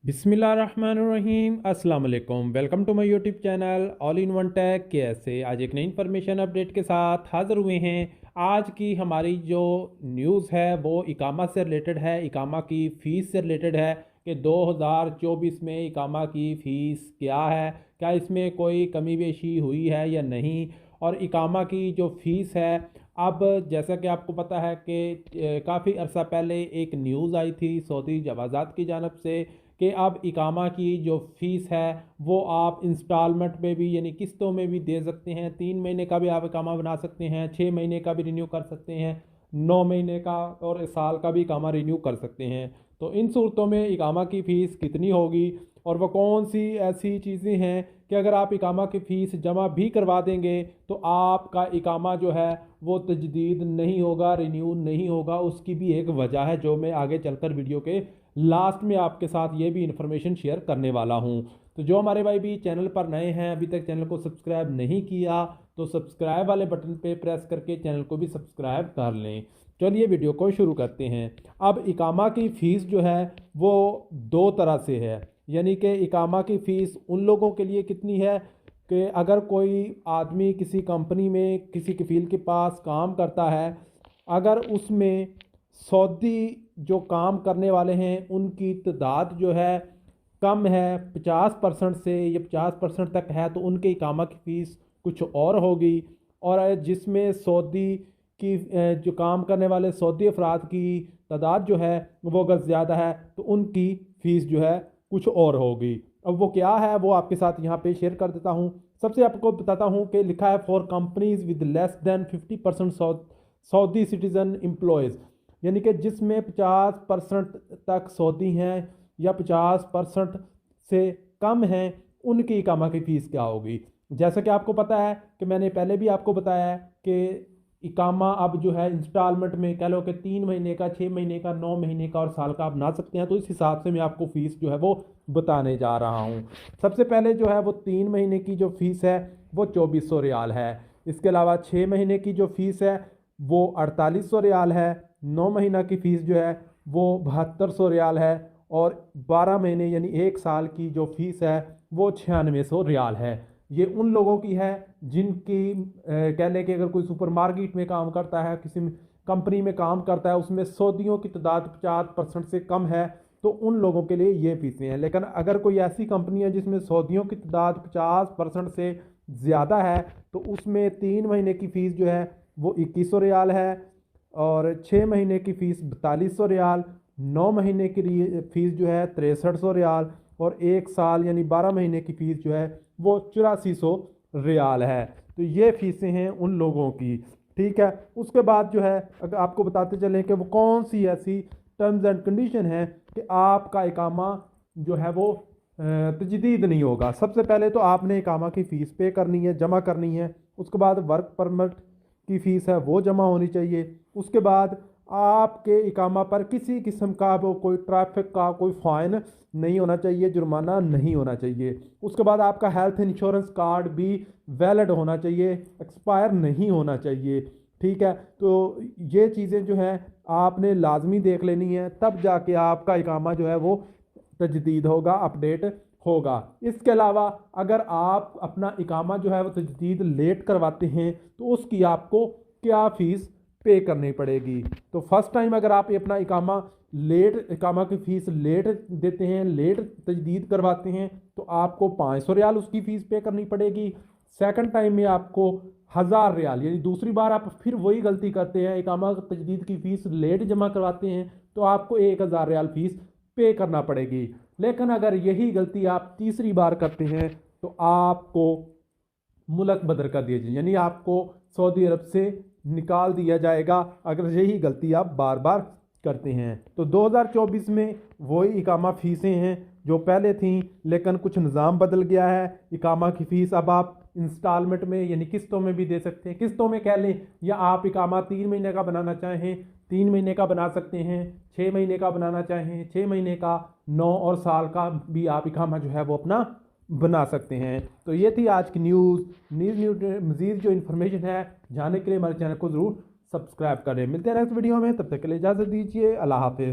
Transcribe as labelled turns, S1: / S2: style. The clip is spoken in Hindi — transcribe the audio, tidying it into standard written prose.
S1: बिस्मिल्लाहिर्रहमानिर्रहीम अस्सलाम वालेकुम। Welcome to my YouTube channel all in one tech कैसे। आज एक नई इन्फॉर्मेशन अपडेट के साथ हाज़िर हुए हैं। आज की हमारी जो न्यूज़ है वो इकामा से रिलेटेड है, इकामा की फ़ीस से रिलेटेड है कि 2024 में इकामा की फ़ीस क्या है, क्या इसमें कोई कमी बेशी हुई है या नहीं। और इकामा की जो फ़ीस है, अब जैसा कि आपको पता है कि काफ़ी अर्सा पहले एक न्यूज़ आई थी सऊदी जवाज़ात की जानब से कि अब इकामा की जो फ़ीस है वो आप इंस्टॉलमेंट में भी यानी किस्तों में भी दे सकते हैं। 3 महीने का भी आप इकामा बना सकते हैं, 6 महीने का भी रिन्यू कर सकते हैं, 9 महीने का और साल का भी इकामा रिन्यू कर सकते हैं। तो इन सूरतों में इकामा की फ़ीस कितनी होगी और वह कौन सी ऐसी चीज़ें हैं कि अगर आप इकामा की फ़ीस जमा भी करवा देंगे तो आपका इकामा जो है वो तजदीद नहीं होगा, रिन्यू नहीं होगा। उसकी भी एक वजह है जो मैं आगे चलकर वीडियो के लास्ट में आपके साथ ये भी इन्फॉर्मेशन शेयर करने वाला हूँ। तो जो हमारे भाई भी चैनल पर नए हैं, अभी तक चैनल को सब्सक्राइब नहीं किया, तो सब्सक्राइब वाले बटन पे प्रेस करके चैनल को भी सब्सक्राइब कर लें। चलिए वीडियो को शुरू करते हैं। अब इकामा की फ़ीस जो है वो दो तरह से है, यानी कि इकामा की फ़ीस उन लोगों के लिए कितनी है कि अगर कोई आदमी किसी कंपनी में किसी कफील के पास काम करता है, अगर उसमें सऊदी जो काम करने वाले हैं उनकी तादाद जो है कम है, 50% से या 50% तक है, तो उनके इकामा की फ़ीस कुछ और होगी। और जिसमें सऊदी की जो काम करने वाले सऊदी अफराद की तादाद जो है वो अगर ज़्यादा है तो उनकी फ़ीस जो है कुछ और होगी। अब वो क्या है वो आपके साथ यहाँ पे शेयर कर देता हूँ। सबसे आपको बताता हूँ कि लिखा है for companies with less than 50% Saudi citizen employees, यानी कि जिसमें 50% तक सऊदी हैं या 50% से कम हैं, उनकी इकामा की फ़ीस क्या होगी। जैसा कि आपको पता है कि मैंने पहले भी आपको बताया है कि इकामा अब जो है इंस्टॉलमेंट में कह लो कि 3 महीने का, 6 महीने का, 9 महीने का और साल का आप बना सकते हैं। तो इस हिसाब से मैं आपको फ़ीस जो है वो बताने जा रहा हूँ। सबसे पहले जो है वो 3 महीने की जो फ़ीस है वो 2400 रियाल है। इसके अलावा 6 महीने की जो फ़ीस है वो 4800 रियाल है। 9 महीना की फ़ीस जो है वो 7200 रियाल है। और 12 महीने यानी 1 साल की जो फ़ीस है वो 9600 रियाल है। ये उन लोगों की है जिनकी कह लें कि अगर कोई सुपरमार्केट में काम करता है, किसी कंपनी में काम करता है, उसमें सऊदियों की तादाद 50% से कम है, तो उन लोगों के लिए ये फ़ीसें हैं। लेकिन अगर कोई ऐसी कंपनी है जिसमें सऊदियों की तादाद 50% से ज़्यादा है, तो उसमें 3 महीने की फ़ीस जो है वो 2100 रियाल है। और 6 महीने की फ़ीस 4200 रियाल, 9 महीने की फ़ीस जो है 6300 रियाल, और 1 साल यानी 12 महीने की फ़ीस जो है वो 8400 रियाल है। तो ये फ़ीसें हैं उन लोगों की। ठीक है, उसके बाद जो है अगर आपको बताते चलें कि वो कौन सी ऐसी टर्म्स एंड कंडीशन है कि आपका इकामा जो है वो तजदीद नहीं होगा। सबसे पहले तो आपने इकामा की फ़ीस पे करनी है, जमा करनी है। उसके बाद वर्क परमिट की फ़ीस है वो जमा होनी चाहिए। उसके बाद आपके इकामा पर किसी किस्म का वो कोई ट्रैफिक का कोई फ़ाइन नहीं होना चाहिए, जुर्माना नहीं होना चाहिए। उसके बाद आपका हेल्थ इंश्योरेंस कार्ड भी वैलिड होना चाहिए, एक्सपायर नहीं होना चाहिए। ठीक है, तो ये चीज़ें जो हैं आपने लाजमी देख लेनी है, तब जाके आपका इकामा जो है वो तजदीद होगा, अपडेट होगा। इसके अलावा अगर आप अपना इकामा जो है वो तजदीद लेट करवाते हैं तो उसकी आपको क्या फ़ीस पे करनी पड़ेगी। तो फर्स्ट टाइम अगर आप अपना इकामा की फ़ीस लेट देते हैं, लेट तजदीद करवाते हैं, तो आपको 500 रियाल उसकी फ़ीस पे करनी पड़ेगी। सेकंड टाइम में आपको 1000 रियाल, यानी दूसरी बार आप फिर वही गलती करते हैं, इकामा तजदीद की फ़ीस लेट जमा करवाते हैं, तो आपको 1000 रियाल फ़ीस पे करना पड़ेगी। लेकिन अगर यही गलती आप तीसरी बार करते हैं तो आपको मुल्क बदर कर दिया जाए, यानी आपको सऊदी अरब से निकाल दिया जाएगा अगर यही गलती आप बार बार करते हैं। तो 2024 में वही इकामा फ़ीसें हैं जो पहले थीं, लेकिन कुछ निज़ाम बदल गया है। इकामा की फ़ीस अब आप इंस्टॉलमेंट में यानी किस्तों में भी दे सकते हैं, किस्तों में कह लें, या आप इकामा 3 महीने का बनाना चाहें 3 महीने का बना सकते हैं, 6 महीने का बनाना चाहें 6 महीने का, 9 और साल का भी आप इकामा जो है वो अपना बना सकते हैं। तो ये थी आज की मज़ीद जो इन्फॉर्मेशन है जानने के लिए हमारे चैनल को ज़रूर सब्सक्राइब करें। मिलते हैं नेक्स्ट वीडियो में, तब तक के लिए इजाज़त दीजिए। अल्लाह हाफ़िज़।